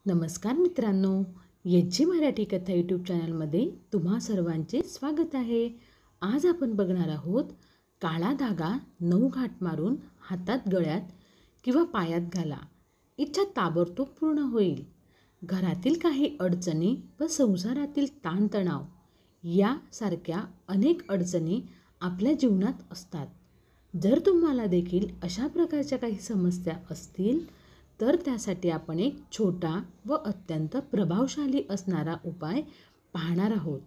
नमस्कार मित्रांनो, येची मराठी कथा यूट्यूब चॅनलमध्ये तुम्हा सर्वांचे स्वागत आहे। आज आपण बघणार आहोत काळा धागा 9 घाट मारून हातात, गळ्यात किंवा पायात घाला, इच्छा ताबडतोब पूर्ण होईल। घरातील काही अडचणी व संसारातील ताणतणाव यासारख्या अनेक अडचणी आपल्या जीवनात असतात। जर तुम्हाला देखील अशा प्रकारच्या काही समस्या असतील तर त्यासाठी आपण एक छोटा व अत्यंत प्रभावशाली असणारा उपाय पाहणार आहोत,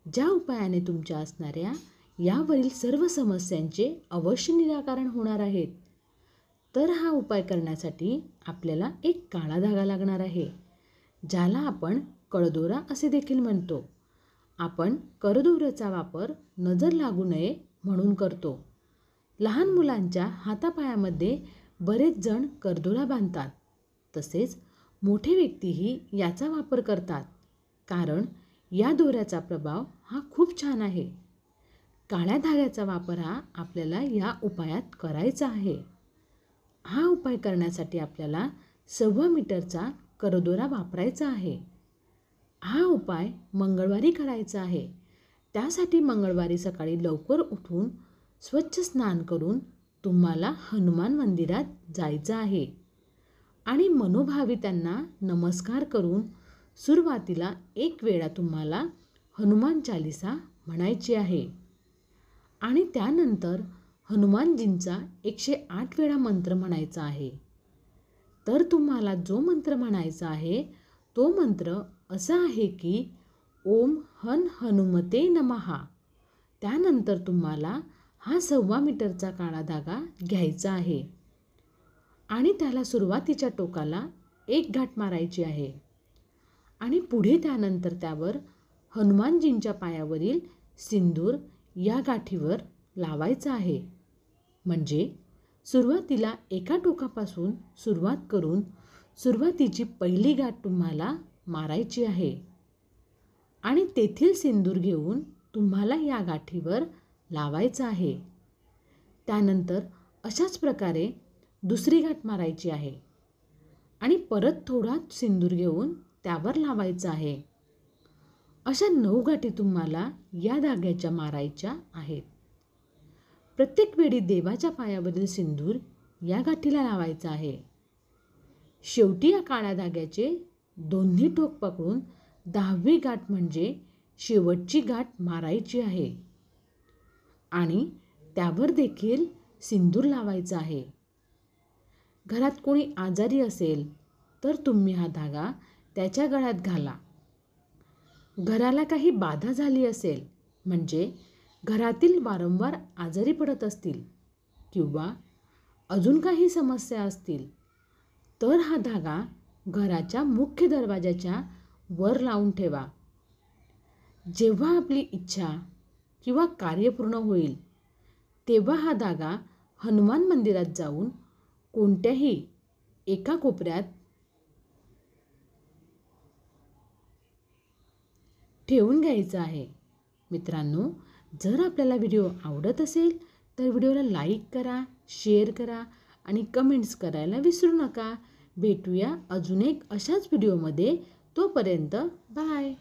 ज्या उपायाने तुमच्या असणाऱ्या यावरील सर्व समस्यांचे अवश्य निराकरण होणार आहेत। तर हा उपाय करण्यासाठी आपल्याला एक काळा धागा लागणार आहे, ज्याला आपण कळदोरा असे देखील म्हणतो। आपण करदोऱ्याचा वापर नजर लागू नये म्हणून करतो। लहान मुलांच्या हातापायामध्ये बरेच जण करदोरा बांधतात, तसेच मोठे व्यक्तीही याचा वापर करतात, कारण या दोऱ्याचा प्रभाव हा खूप छान आहे। काळ्या धाग्याचा वापर हा आपल्याला या उपायात करायचा आहे। हा उपाय करण्यासाठी आपल्याला 1.25 मीटरचा करदोरा वापरायचा आहे। हा उपाय मंगळवारी करायचा आहे। त्यासाठी मंगळवारी सकाळी लवकर उठून स्वच्छ स्नान करून तुम्हाला हनुमान मंदिरात जायचं आहे आणि मनोभावी त्यांना नमस्कार करून सुरुवातीला 1 वेळा तुम्हाला हनुमान चालीसा म्हणायची आहे आणि त्यानंतर हनुमानजींचा 108 वेळा मंत्र म्हणायचा आहे। तर तुम्हाला जो मंत्र म्हणायचा आहे तो मंत्र असा आहे की ओम हन हनुमते नमः। त्यानंतर तुम्हाला हा 1.25 मीटरचा काळा धागा घ्यायचा आहे आणि त्याला सुरुवातीच्या टोकाला 1 घाट मारायची आहे आणि पुढे त्यानंतर त्यावर हनुमानजींच्या पायावरील सिंदूर या गाठीवर लावायचा आहे। म्हणजे सुरुवातीला एका टोकापासून सुरुवात करून सुरुवातीची पहिली गाठ तुम्हाला मारायची आहे आणि तेथील सिंदूर घेऊन तुम्हाला या गाठीवर लावायचं आहे। त्यानंतर अशाच प्रकारे दुसरी गाठ मारायची आहे आणि परत थोडा सिंदूर घेऊन त्यावर लावायचं आहे। अशा 9 गाठी तुम्हाला या धाग्याच्या मारायच्या आहेत। प्रत्येक वेळी देवाच्या पायावरील सिंदूर या गाठीला लावायचा आहे। शेवटी या काळ्या धाग्याचे दोन्ही टोक पकडून 10वी गाठ म्हणजे शेवटची गाठ मारायची आहे आणि त्यावर देखील सिंदूर लावायचा आहे। घरात कोणी आजारी असेल तर तुम्ही हा धागा त्याच्या गळ्यात घाला। घराला काही बाधा झाली असेल, म्हणजे घरातील वारंवार आजारी पडत असतील किंवा अजून काही समस्या असतील तर हा धागा घराच्या मुख्य दरवाजाच्या वर लावून ठेवा। जेव्हा आपली इच्छा किंवा कार्य पूर्ण होईल तेव्हा हा धागा हनुमान मंदिरात जाऊन कोणत्याही एका कोपऱ्यात ठेवून घ्यायचा आहे। मित्रांनो, जर आपल्याला व्हिडिओ आवडत असेल तर व्हिडिओला लाईक करा, शेअर करा आणि कमेंट्स करायला विसरू नका। भेटूया अजून एक अशाच व्हिडिओमध्ये। तोपर्यंत बाय।